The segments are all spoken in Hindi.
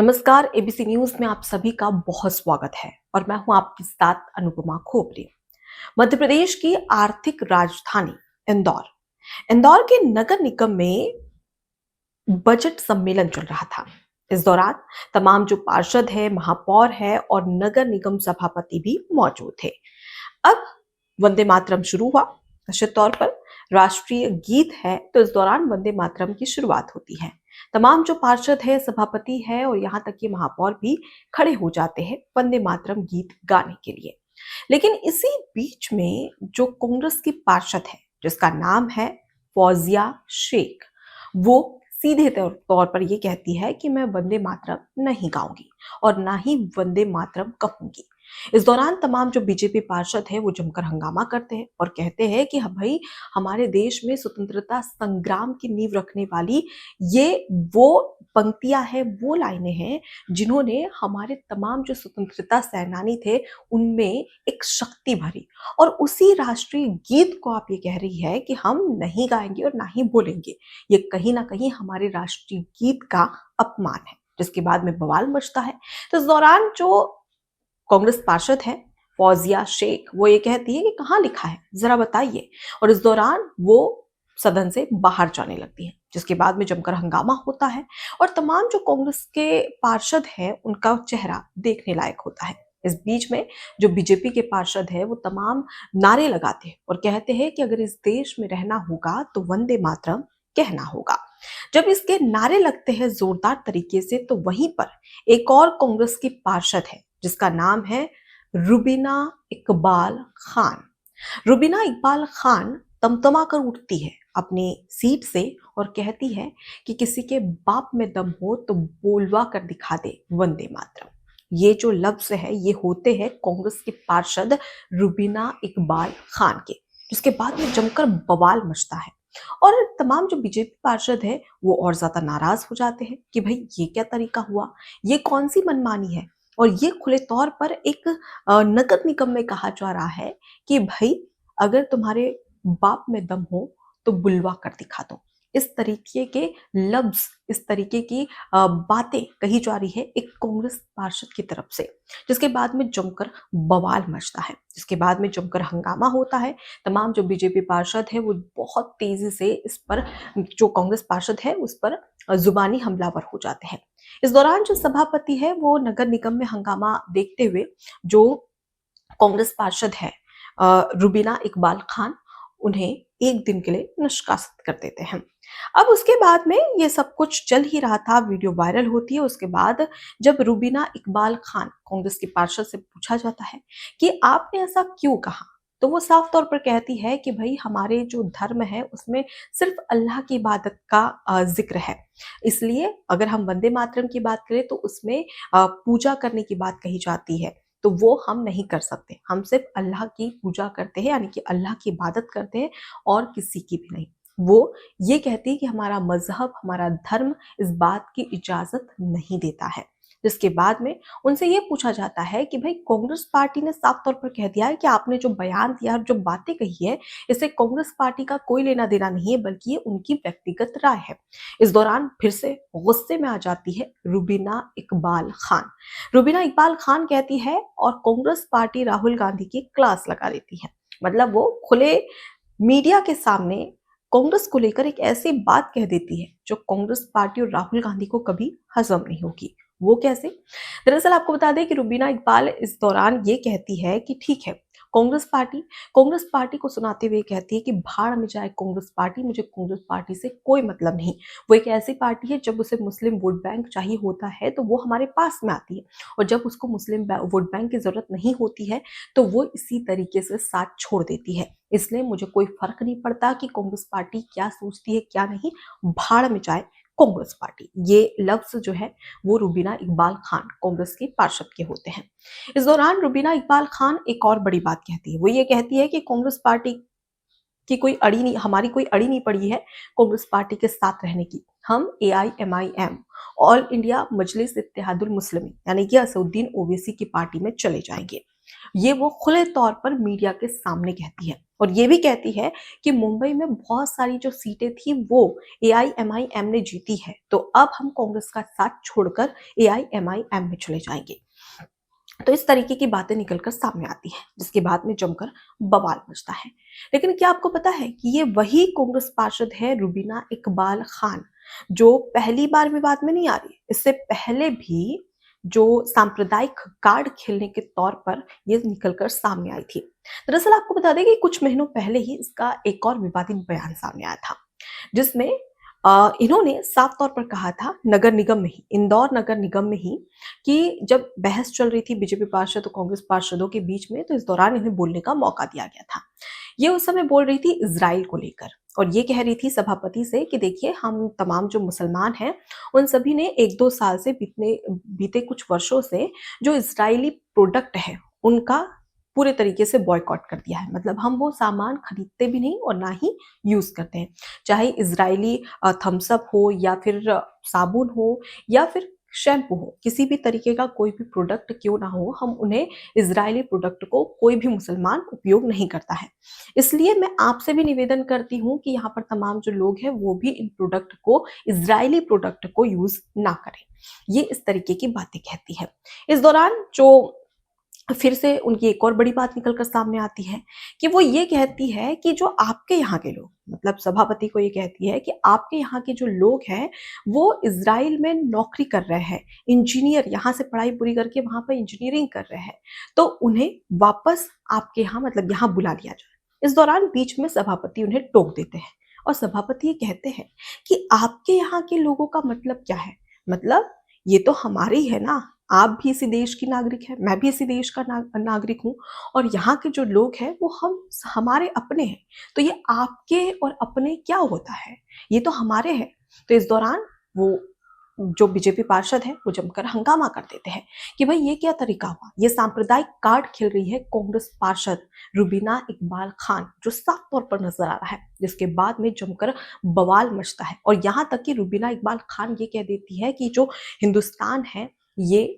नमस्कार। एबीसी न्यूज में आप सभी का बहुत स्वागत है और मैं हूं आपके साथ अनुपमा खोपरे। मध्य प्रदेश की आर्थिक राजधानी इंदौर इंदौर के नगर निगम में बजट सम्मेलन चल रहा था। इस दौरान तमाम जो पार्षद है, महापौर है और नगर निगम सभापति भी मौजूद थे। अब वंदे मातरम शुरू हुआ। निश्चित तौर पर राष्ट्रीय गीत है तो इस दौरान वंदे मातरम की शुरुआत होती है। तमाम जो पार्षद है, सभापति है और यहाँ तक कि महापौर भी खड़े हो जाते हैं वंदे मातरम गीत गाने के लिए। लेकिन इसी बीच में जो कांग्रेस की पार्षद है जिसका नाम है फौजिया शेख, वो सीधे तौर पर ये कहती है कि मैं वंदे मातरम नहीं गाऊंगी और ना ही वंदे मातरम कहूंगी। इस दौरान तमाम जो बीजेपी पार्षद है वो जमकर हंगामा करते हैं और कहते हैं कि हाँ भाई, हमारे देश में स्वतंत्रता संग्राम की नींव रखने वाली ये वो पंक्तियां हैं, वो लाइनें हैं जिन्होंने हमारे तमाम जो स्वतंत्रता सेनानी थे उनमें एक शक्ति भरी। और उसी राष्ट्रीय गीत को आप ये कह रही है कि हम नहीं गाएंगे और ना ही बोलेंगे। ये कहीं ना कहीं हमारे राष्ट्रीय गीत का अपमान है, जिसके बाद में बवाल मचता है। तो इस दौरान जो कांग्रेस पार्षद है फौजिया शेख, वो ये कहती है कि कहाँ लिखा है, जरा बताइए। और इस दौरान वो सदन से बाहर जाने लगती है, जिसके बाद में जमकर हंगामा होता है और तमाम जो कांग्रेस के पार्षद हैं उनका चेहरा देखने लायक होता है। इस बीच में जो बीजेपी के पार्षद है वो तमाम नारे लगाते हैं और कहते हैं कि अगर इस देश में रहना होगा तो वंदे मातरम कहना होगा। जब इसके नारे लगते हैं जोरदार तरीके से, तो वहीं पर एक और कांग्रेस की पार्षद है जिसका नाम है रुबीना इकबाल खान। रुबीना इकबाल खान तमतमा कर उठती है अपनी सीट से और कहती है कि किसी के बाप में दम हो तो बोलवा कर दिखा दे वंदे मातरम। ये जो लफ्ज है ये होते हैं कांग्रेस के पार्षद रुबीना इकबाल खान के, जिसके बाद में जमकर बवाल मचता है। और तमाम जो बीजेपी पार्षद है वो और ज्यादा नाराज हो जाते हैं कि भाई ये क्या तरीका हुआ, ये कौन सी मनमानी है। और ये खुले तौर पर एक नगर निगम में कहा जा रहा है कि भाई, अगर तुम्हारे बाप में दम हो तो बुलवा कर दिखा दो। इस तरीके के लफ्ज, इस तरीके की बातें कही जा रही है एक कांग्रेस पार्षद की तरफ से, जिसके बाद में जमकर बवाल मचता है, जिसके बाद में जमकर हंगामा होता है। तमाम जो बीजेपी पार्षद है वो बहुत तेजी से इस पर, जो कांग्रेस पार्षद है उस पर जुबानी हमलावर हो जाते हैं। इस दौरान जो सभापति है वो नगर निगम में हंगामा देखते हुए जो कांग्रेस पार्षद है रुबीना इकबाल खान, उन्हें एक दिन के लिए निष्कासित कर देते हैं। अब उसके बाद में ये सब कुछ चल ही रहा था, वीडियो वायरल होती है। उसके बाद जब रुबीना इकबाल खान कांग्रेस के पार्षद से पूछा जाता है कि आपने ऐसा क्यों कहा, तो वो साफ तौर पर कहती है कि भाई, हमारे जो धर्म है उसमें सिर्फ अल्लाह की इबादत का जिक्र है, इसलिए अगर हम वंदे मातरम की बात करें तो उसमें पूजा करने की बात कही जाती है, तो वो हम नहीं कर सकते। हम सिर्फ अल्लाह की पूजा करते हैं, यानी कि अल्लाह की इबादत करते हैं और किसी की भी नहीं। वो ये कहती है कि हमारा मजहब, हमारा धर्म इस बात की इजाजत नहीं देता है। जिसके बाद में उनसे ये पूछा जाता है कि भाई, कांग्रेस पार्टी ने साफ तौर पर कह दिया है कि आपने जो बयान दिया और जो बातें कही है इससे कांग्रेस पार्टी का कोई लेना देना नहीं है, बल्कि ये उनकी व्यक्तिगत राय है। इस दौरान फिर से गुस्से में आ जाती है रुबीना इकबाल खान। रुबीना इकबाल खान कहती है और कांग्रेस पार्टी राहुल गांधी की क्लास लगा देती है। मतलब वो खुले मीडिया के सामने कांग्रेस को लेकर एक ऐसी बात कह देती है जो कांग्रेस पार्टी और राहुल गांधी को कभी हजम नहीं होगी। वो कैसे? दरअसल आपको बता दें कि रुबीना इकबाल इस दौरान ये कहती है कि ठीक है, कांग्रेस पार्टी को सुनाते हुए कहती है कि भाड़ में जाए कांग्रेस पार्टी, मुझे कांग्रेस पार्टी से कोई मतलब नहीं। वो एक ऐसी पार्टी है, जब उसे मुस्लिम वोट बैंक चाहिए होता है तो वो हमारे पास में आती है, और जब उसको मुस्लिम वोट बैंक की जरूरत नहीं होती है तो वो इसी तरीके से साथ छोड़ देती है। इसलिए मुझे कोई फर्क नहीं पड़ता कि कांग्रेस पार्टी क्या सोचती है क्या नहीं, भाड़ में जाए कांग्रेस पार्टी। ये लफ्ज जो है वो रुबीना इकबाल खान कांग्रेस के पार्षद के होते हैं। इस दौरान रुबीना इकबाल खान एक और बड़ी बात कहती है। वो ये कहती है कि कांग्रेस पार्टी की कोई अड़ी नहीं, हमारी कोई अड़ी नहीं पड़ी है कांग्रेस पार्टी के साथ रहने की। हम AIMIM, ऑल इंडिया मजलिस इत्तेहादुल मुस्लिमीन, यानी कि असदुद्दीन ओवैसी की पार्टी में चले जाएंगे। ये वो खुले तौर पर मीडिया के सामने कहती है और ये भी कहती है कि मुंबई में बहुत सारी जो सीटें थी वो एआईएमआईएम ने जीती है, तो अब हम कांग्रेस का साथ छोड़कर एआईएमआईएम में चले जाएंगे। तो इस तरीके की बातें निकलकर सामने आती हैं, जिसके बाद में जमकर बवाल मचता है। लेकिन क्या आपको पता है कि ये वही कांग्रेस पार्षद है रुबीना इकबाल खान, जो पहली बार विवाद में नहीं आ रही। इससे पहले भी जो सांप्रदायिक कार्ड खेलने के तौर पर ये निकलकर सामने आई थी। दरअसल आपको बता दें कि कुछ महीनों पहले ही इसका एक और विवादित बयान सामने आया था, जिसमें इन्होंने साफ तौर पर कहा था नगर निगम में ही, इंदौर नगर निगम में ही, कि जब बहस चल रही थी बीजेपी पार्षद और कांग्रेस पार्षदों के बीच में, तो इस दौरान इन्हें बोलने का मौका दिया गया था। ये उस समय बोल रही थी इजराइल को लेकर, और ये कह रही थी सभापति से कि देखिए, हम तमाम जो मुसलमान हैं उन सभी ने 1-2 साल से बीते कुछ वर्षों से जो इजरायली प्रोडक्ट है उनका पूरे तरीके से बॉयकॉट कर दिया है। मतलब हम वो सामान खरीदते भी नहीं और ना ही यूज करते हैं। चाहे इजरायली थम्स अप हो या फिर साबुन हो या फिर शैम्पू हो, किसी भी तरीके का कोई भी प्रोडक्ट क्यों ना हो, हम उन्हें इजरायली प्रोडक्ट को कोई भी मुसलमान उपयोग नहीं करता है। इसलिए मैं आपसे भी निवेदन करती हूँ कि यहाँ पर तमाम जो लोग हैं वो भी इन प्रोडक्ट को, इजरायली प्रोडक्ट को यूज ना करें। ये इस तरीके की बातें कहती है। इस दौरान जो फिर से उनकी एक और बड़ी बात निकल कर सामने आती है कि वो ये कहती है कि जो आपके यहाँ के लोग, मतलब सभापति को ये कहती है कि आपके यहाँ के जो लोग हैं वो इजराइल में नौकरी कर रहे हैं, इंजीनियर, यहाँ से पढ़ाई पूरी करके वहां पर इंजीनियरिंग कर रहे हैं, तो उन्हें वापस आपके यहाँ, मतलब यहाँ बुला लिया जाए। इस दौरान बीच में सभापति उन्हें टोक देते हैं और सभापति ये कहते हैं कि आपके यहाँ के लोगों का मतलब क्या है, मतलब ये तो हमारे ही है ना, आप भी इसी देश की नागरिक है, मैं भी इसी देश का नागरिक हूँ, और यहाँ के जो लोग हैं वो हमारे अपने हैं, तो ये आपके और अपने क्या होता है, ये तो हमारे हैं। तो इस दौरान वो जो बीजेपी पार्षद है वो जमकर हंगामा कर देते हैं कि भाई ये क्या तरीका हुआ, ये सांप्रदायिक कार्ड खेल रही है कांग्रेस पार्षद रुबीना इकबाल खान, जो साफ तौर पर नजर आ रहा है। जिसके बाद में जमकर बवाल मचता है और यहाँ तक कि रुबीना इकबाल खान ये कह देती है कि जो हिंदुस्तान है, ये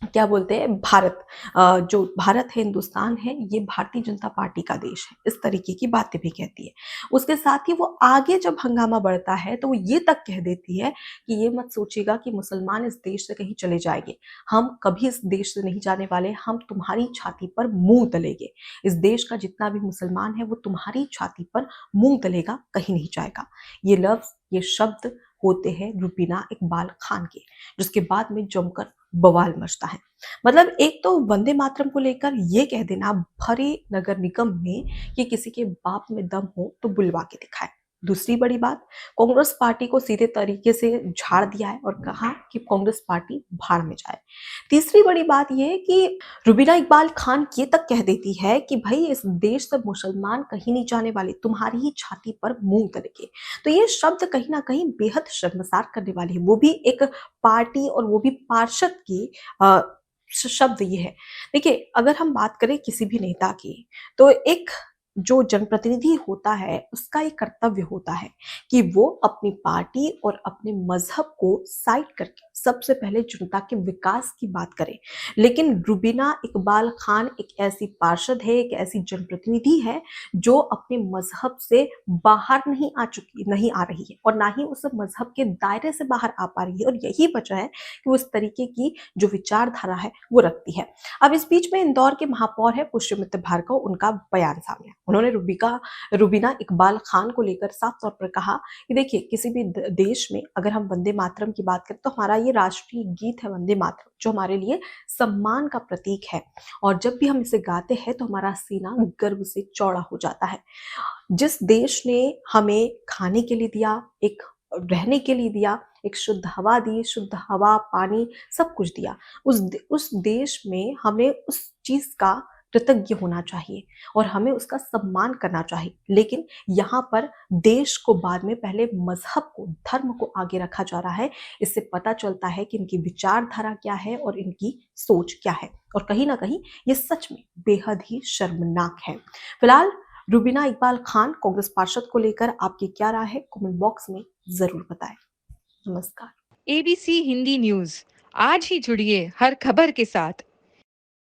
क्या बोलते हैं, भारत, जो भारत है, हिंदुस्तान है, ये भारतीय जनता पार्टी का देश है। इस तरीके की बातें भी कहती है। उसके साथ ही वो आगे जब हंगामा बढ़ता है तो वो ये तक कह देती है कि ये मत सोचिएगा कि मुसलमान इस देश से कहीं चले जाएंगे, हम कभी इस देश से नहीं जाने वाले, हम तुम्हारी छाती पर मुंह तलेंगे। इस देश का जितना भी मुसलमान है वो तुम्हारी छाती पर मुंह तलेगा, कहीं नहीं जाएगा। ये लफ्ज, ये शब्द होते हैं रुबीना इकबाल खान के, जिसके बाद में जमकर बवाल मचता है। मतलब एक तो वंदे मातरम को लेकर ये कह देना भरे नगर निगम में कि किसी के बाप में दम हो तो बुलवा के दिखाए। दूसरी बड़ी बात, कांग्रेस पार्टी को सीधे तरीके से झाड़ दिया है और कहा कि कांग्रेस पार्टी भाड़ में जाए। तीसरी बड़ी बात यह है कि रुबीना इकबाल खान ये तक कह देती है कि भाई इस देश से मुसलमान कहीं नहीं जाने वाले, तुम्हारी ही छाती पर मुंह तलेंगे। तो ये शब्द कहीं ना कहीं बेहद शर्मसार करने वाली है, वो भी एक पार्टी और वो भी पार्षद की शब्द ये है। देखिए, अगर हम बात करें किसी भी नेता की, तो एक जो जनप्रतिनिधि होता है उसका एक कर्तव्य होता है कि वो अपनी पार्टी और अपने मजहब को साइड करके सबसे पहले जनता के विकास की बात करे। लेकिन रुबीना इकबाल खान एक ऐसी पार्षद है, एक ऐसी जनप्रतिनिधि है जो अपने मजहब से बाहर नहीं आ रही है और ना ही उस मजहब के दायरे से बाहर आ पा रही है, और यही वजह है कि वो इस तरीके की जो विचारधारा है वो रखती है। अब इस बीच में इंदौर के महापौर है पुष्यमित्र भार्गव, उनका बयान सामने आया। उन्होंने रुबीना इकबाल खान को लेकर साफ तौर पर कहा कि देखिए, किसी भी देश में अगर हम वंदे मातरम की बात करें तो हमारा ये राष्ट्रीय गीत है वंदे मातरम, जो हमारे लिए सम्मान का प्रतीक है, और जब भी हम इसे गाते हैं तो हमारा सीना गर्व से चौड़ा हो जाता है। जिस देश ने हमें खाने के लिए दिया, एक रहने के लिए दिया, एक शुद्ध हवा दी, शुद्ध हवा, पानी, सब कुछ दिया, उस देश में हमें उस चीज का कृतज्ञ होना चाहिए और हमें उसका सम्मान करना चाहिए। लेकिन यहाँ पर देश को बाद में, पहले मजहब को, धर्म को आगे रखा जा रहा है। इससे पता चलता है कि इनकी विचारधारा क्या है और इनकी सोच क्या है, और कहीं ना कहीं ये सच में बेहद ही शर्मनाक है। फिलहाल रुबीना इकबाल खान कांग्रेस पार्षद को लेकर आपकी क्या राय है, कमेंट बॉक्स में जरूर बताएं। नमस्कार। एबीसी हिंदी न्यूज, आज ही जुड़िए हर खबर के साथ